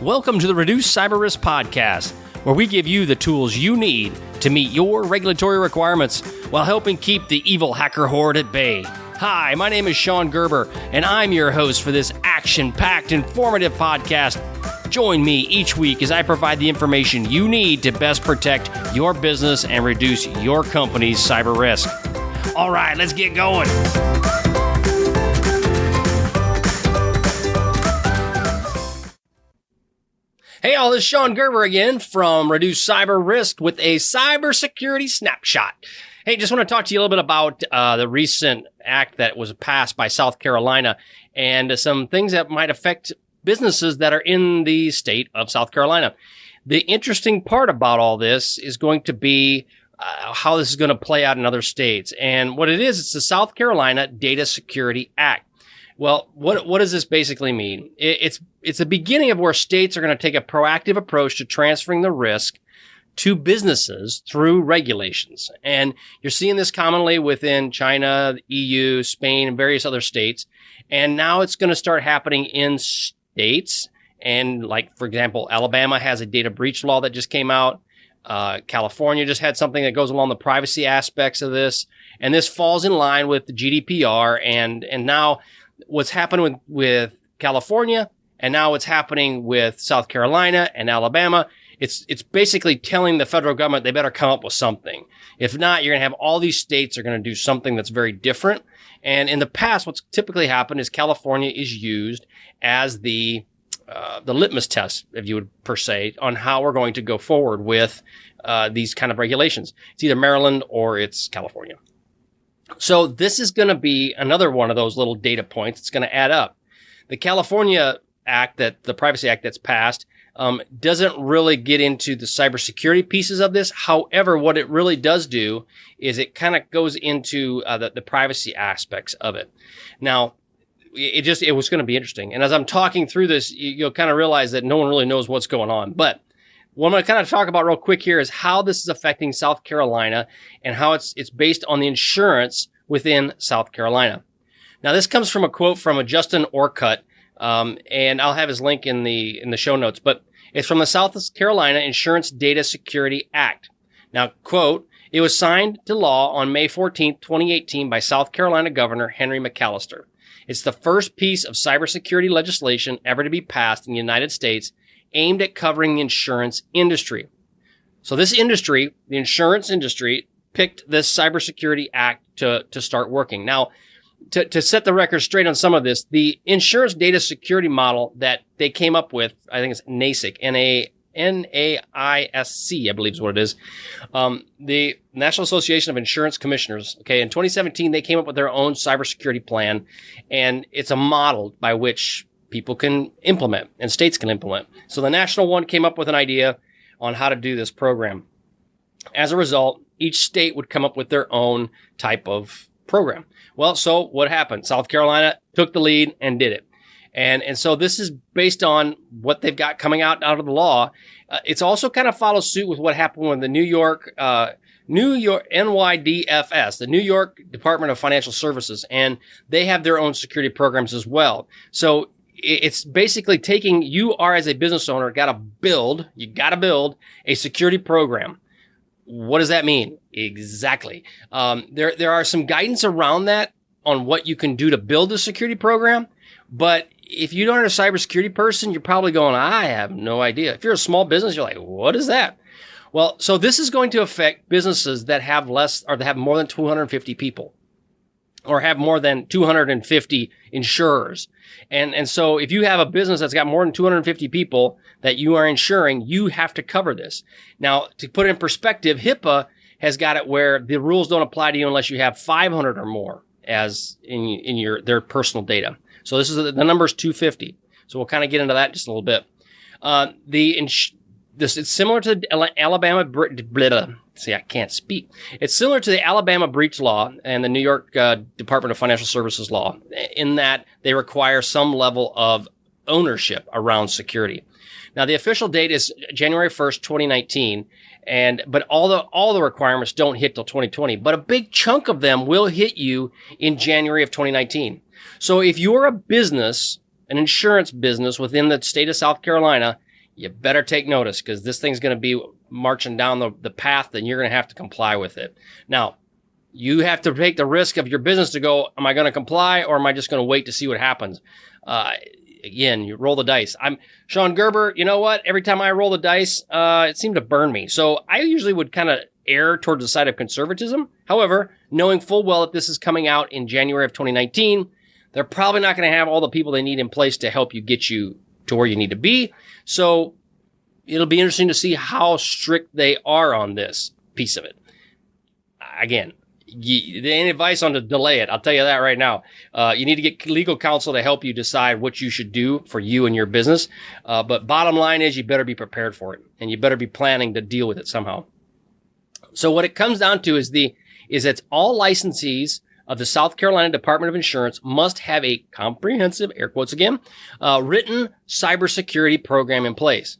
Welcome to the Reduce Cyber Risk Podcast, where we give you the tools you need to meet your regulatory requirements while helping keep the evil hacker horde at bay. Hi, my name is Sean Gerber, and I'm your host for this action-packed, informative podcast. Join me each week as I provide the information you need to best protect your business and reduce your company's cyber risk. All right, let's get going. Hey all, this is Sean Gerber again from Reduce Cyber Risk with a cybersecurity snapshot. Hey, just want to talk to you a little bit about the recent act that was passed by South Carolina and some things that might affect businesses that are in the state of South Carolina. The interesting part about all this is going to be how this is going to play out in other states. And what it is, it's the South Carolina Data Security Act. Well, what does this basically mean? It's the beginning of where states are going to take a proactive approach to transferring the risk to businesses through regulations. And you're seeing this commonly within China, the EU, Spain, and various other states. And now it's going to start happening in states. And like, for example, Alabama has a data breach law that just came out. California just had something that goes along the privacy aspects of this. And this falls in line with the GDPR. And now what's happening with California, and now what's happening with South Carolina and Alabama, it's basically telling the federal government they better come up with something. If not, you're going to have all these states are going to do something that's very different. And in the past, what's typically happened is California is used as the litmus test, if you would per se, on how we're going to go forward with these kind of regulations. It's either Maryland or it's California. So this is going to be another one of those little data points. It's going to add up. The California Act, the Privacy Act that's passed, doesn't really get into the cybersecurity pieces of this. However, what it really does do is it kind of goes into the privacy aspects of it. Now, it was going to be interesting. And as I'm talking through this, you'll kind of realize that no one really knows what's going on. But what I'm going to kind of talk about real quick here is how this is affecting South Carolina and how it's based on the insurance within South Carolina. Now, this comes from a quote from a Justin Orcutt, and I'll have his link in the show notes, but it's from the South Carolina Insurance Data Security Act. Now, quote, "It was signed to law on May 14th, 2018 by South Carolina Governor Henry McAllister. It's the first piece of cybersecurity legislation ever to be passed in the United States aimed at covering the insurance industry." So this industry, the insurance industry, picked this Cybersecurity Act to start working. Now, to set the record straight on some of this, the insurance data security model that they came up with, I think it's NAISC, N-A-I-S-C, I believe is what it is. The National Association of Insurance Commissioners, okay, in 2017, they came up with their own cybersecurity plan, and it's a model by which people can implement and states can implement. So the national one came up with an idea on how to do this program. As a result, each state would come up with their own type of program. Well, so what happened? South Carolina took the lead and did it. And so this is based on what they've got coming out of the law. It's also kind of follows suit with what happened with the New York NYDFS, the New York Department of Financial Services, and they have their own security programs as well. So it's basically taking, you are as a business owner, you got to build a security program. What does that mean? Exactly. There are some guidance around that on what you can do to build a security program. But if you aren't a cybersecurity person, you're probably going, I have no idea. If you're a small business, you're like, what is that? Well, so this is going to affect businesses that have less or that have more than 250 people or have more than 250 insurers. And so if you have a business that's got more than 250 people that you are insuring, you have to cover this. Now, to put it in perspective, HIPAA has got it where the rules don't apply to you unless you have 500 or more as in their personal data. So this is the number is 250. So we'll kind of get into that in just a little bit. It's similar to Alabama. See, I can't speak. It's similar to the Alabama breach law and the New York Department of Financial Services law in that they require some level of ownership around security. Now, the official date is January 1st, 2019, but all the requirements don't hit till 2020. But a big chunk of them will hit you in January of 2019. So if you're a business, an insurance business within the state of South Carolina, you better take notice, because this thing's going to be marching down the path, and you're going to have to comply with it. Now, you have to take the risk of your business to go, am I going to comply, or am I just going to wait to see what happens? Again, you roll the dice. I'm Sean Gerber. You know what? Every time I roll the dice, it seemed to burn me. So I usually would kind of err towards the side of conservatism. However, knowing full well that this is coming out in January of 2019, they're probably not going to have all the people they need in place to help you get you to where you need to be. So it'll be interesting to see how strict they are on this piece of it. Again, there ain't advice on to delay it. I'll tell you that right now. You need to get legal counsel to help you decide what you should do for you and your business. But bottom line is, you better be prepared for it, and you better be planning to deal with it somehow. So what it comes down to is that all licensees of the South Carolina Department of Insurance must have a comprehensive, air quotes again, written cybersecurity program in place.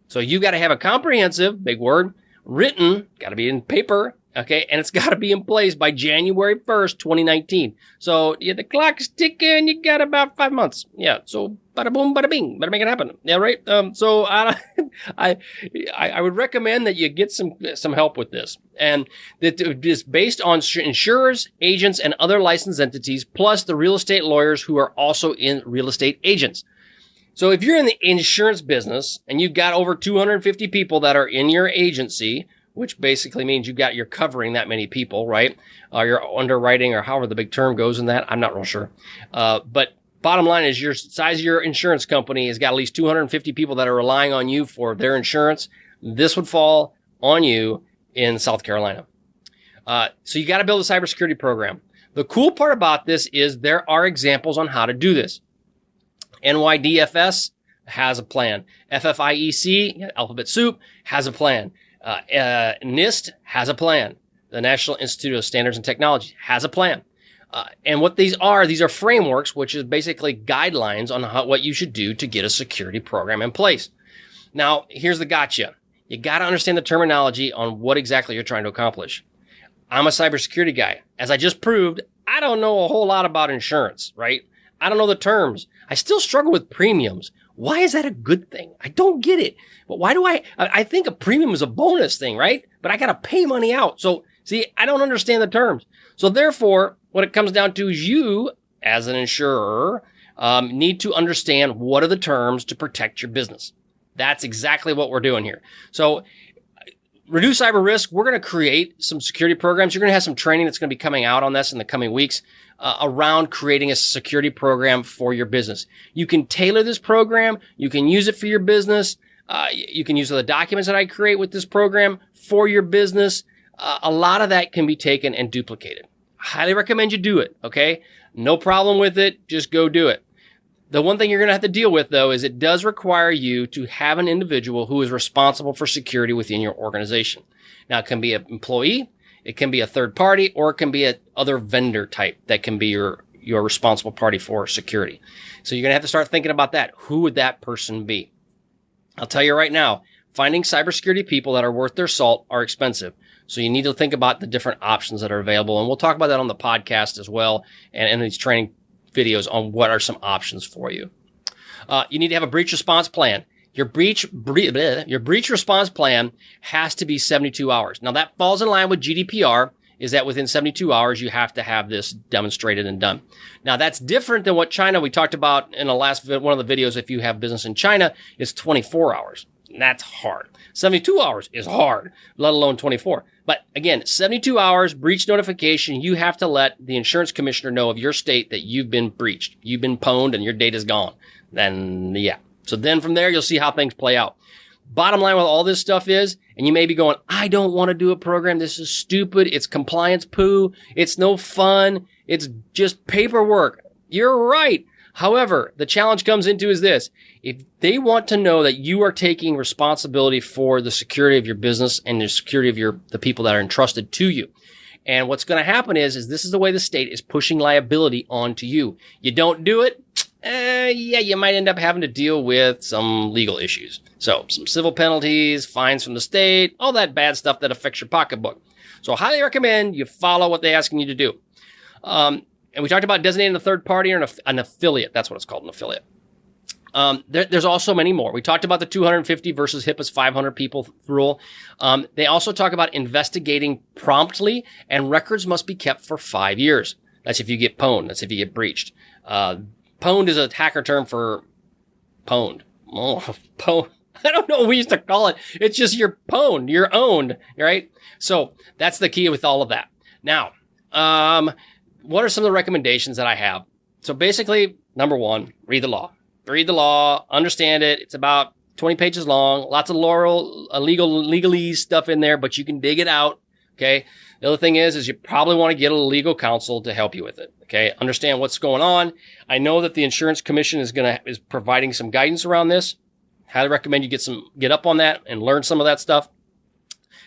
So you got to have a comprehensive, big word, written, got to be in paper, okay, and it's got to be in place by January 1st, 2019. So the clock is ticking, you got about 5 months. Yeah, so bada boom, bada bing, better make it happen. Yeah, right? So I would recommend that you get some help with this. And that is based on insurers, agents, and other licensed entities, plus the real estate lawyers who are also in real estate agents. So if you're in the insurance business and you've got over 250 people that are in your agency, which basically means you're covering that many people, right? You're underwriting, or however the big term goes in that. I'm not real sure. But bottom line is, your size of your insurance company has got at least 250 people that are relying on you for their insurance. This would fall on you in South Carolina. So you got to build a cybersecurity program. The cool part about this is there are examples on how to do this. NYDFS has a plan. FFIEC, Alphabet Soup, has a plan. NIST has a plan. The National Institute of Standards and Technology has a plan. And what these are frameworks, which is basically guidelines on what you should do to get a security program in place. Now, here's the gotcha. You got to understand the terminology on what exactly you're trying to accomplish. I'm a cybersecurity guy. As I just proved, I don't know a whole lot about insurance, right? I don't know the terms. I still struggle with premiums. Why is that a good thing? I don't get it. But why do I think a premium is a bonus thing, right? But I got to pay money out. So see, I don't understand the terms. So therefore, what it comes down to is, you as an insurer need to understand what are the terms to protect your business. That's exactly what we're doing here. So reduce cyber risk. We're going to create some security programs. You're going to have some training that's going to be coming out on this in the coming weeks around creating a security program for your business. You can tailor this program. You can use it for your business. You can use the documents that I create with this program for your business. A lot of that can be taken and duplicated. Highly recommend you do it. Okay. No problem with it. Just go do it. The one thing you're going to have to deal with, though, is it does require you to have an individual who is responsible for security within your organization. Now, it can be an employee, it can be a third party, or it can be a other vendor type that can be your responsible party for security. So you're going to have to start thinking about that. Who would that person be? I'll tell you right now, finding cybersecurity people that are worth their salt are expensive. So you need to think about the different options that are available. And we'll talk about that on the podcast as well, and in these training videos on what are some options for you. You need to have a breach response plan. Your breach response plan has to be 72 hours. Now that falls in line with GDPR, is that within 72 hours, you have to have this demonstrated and done. Now that's different than what China, we talked about in the last one of the videos. If you have business in China, it's 24 hours. And that's hard. 72 hours is hard, let alone 24. But again, 72 hours, breach notification, you have to let the insurance commissioner know of your state that you've been breached, you've been pwned, and your data's gone. Then, yeah. So then from there, you'll see how things play out. Bottom line with all this stuff is, and you may be going, I don't want to do a program. This is stupid. It's compliance poo. It's no fun. It's just paperwork. You're right. However, the challenge comes into is this. If they want to know that you are taking responsibility for the security of your business and the security of the people that are entrusted to you. And what's going to happen is this is the way the state is pushing liability onto you. You don't do it, you might end up having to deal with some legal issues. So some civil penalties, fines from the state, all that bad stuff that affects your pocketbook. So I highly recommend you follow what they're asking you to do. And we talked about designating a third party or an affiliate. That's what it's called, an affiliate. There's also many more. We talked about the 250 versus HIPAA's 500 people rule. They also talk about investigating promptly, and records must be kept for 5 years. That's if you get pwned. That's if you get breached. Pwned is a hacker term for pwned. Oh, pwned. I don't know what we used to call it. It's just you're pwned. You're owned, right? So that's the key with all of that. Now, what are some of the recommendations that I have? So basically, number one, read the law. Read the law, understand it. It's about 20 pages long, lots of legalese stuff in there, but you can dig it out. Okay. The other thing is you probably want to get a legal counsel to help you with it. Okay. Understand what's going on. I know that the Insurance Commission is providing some guidance around this. Highly recommend you get up on that and learn some of that stuff.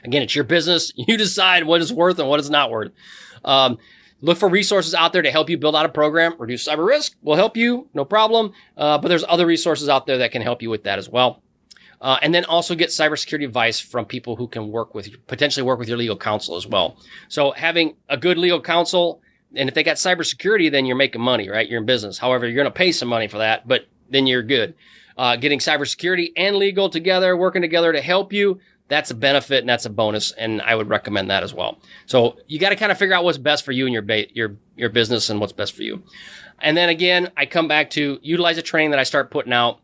Again, it's your business. You decide what is worth and what is not worth. Look for resources out there to help you build out a program. Reduce Cyber Risk will help you, no problem. But there's other resources out there that can help you with that as well. And then also get cybersecurity advice from people who can potentially work with your legal counsel as well. So having a good legal counsel, and if they got cybersecurity, then you're making money, right? You're in business. However, you're going to pay some money for that, but then you're good. Getting cybersecurity and legal together, working together to help you, that's a benefit and that's a bonus, and I would recommend that as well. So you got to kind of figure out what's best for you and your business and what's best for you. And then again, I come back to utilize a training that I start putting out.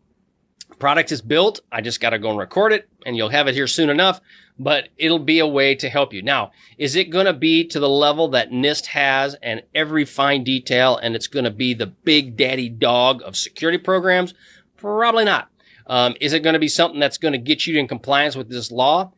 Product is built. I just got to go and record it, and you'll have it here soon enough, but it'll be a way to help you. Now, is it going to be to the level that NIST has and every fine detail, and it's going to be the big daddy dog of security programs? Probably not. Is it going to be something that's going to get you in compliance with this law?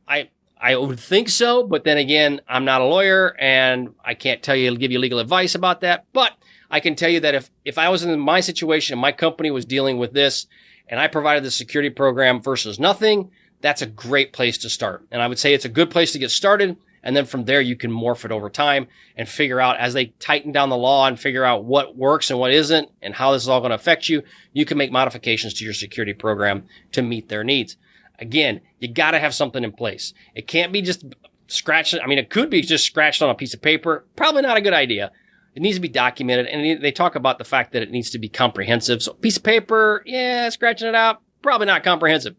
I would think so, but then again, I'm not a lawyer and I can't give you legal advice about that. But I can tell you that if I was in my situation and my company was dealing with this and I provided the security program versus nothing, that's a great place to start. And I would say it's a good place to get started. And then from there, you can morph it over time and figure out as they tighten down the law and figure out what works and what isn't and how this is all going to affect you. You can make modifications to your security program to meet their needs. Again, you got to have something in place. It can't be just scratched. I mean, it could be just scratched on a piece of paper. Probably not a good idea. It needs to be documented. And they talk about the fact that it needs to be comprehensive. So piece of paper, yeah, scratching it out, probably not comprehensive.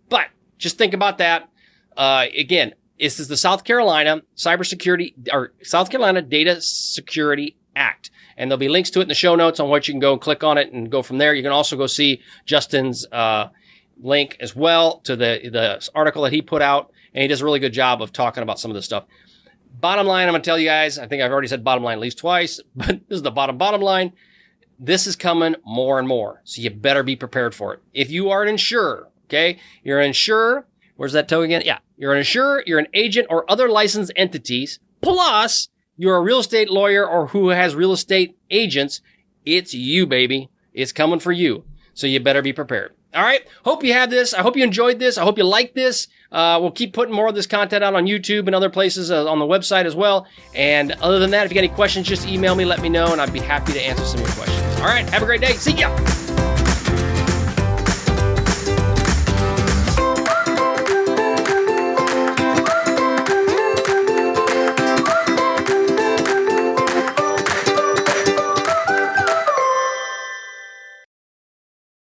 But just think about that. Again, this is the South Carolina South Carolina Data Security Act. And there'll be links to it in the show notes on what you can go and click on it and go from there. You can also go see Justin's link as well to the article that he put out. And he does a really good job of talking about some of this stuff. Bottom line, I'm going to tell you guys, I think I've already said bottom line at least twice, but this is the bottom line. This is coming more and more. So you better be prepared for it. If you are an insurer, okay, you're an insurer. Where's that toe again? Yeah. You're an insurer, you're an agent or other licensed entities, plus you're a real estate lawyer or who has real estate agents. It's you, baby. It's coming for you. So you better be prepared. All right. Hope you have this. I hope you enjoyed this. I hope you like this. We'll keep putting more of this content out on YouTube and other places on the website as well. And other than that, if you got any questions, just email me, let me know, and I'd be happy to answer some of your questions. All right. Have a great day. See ya.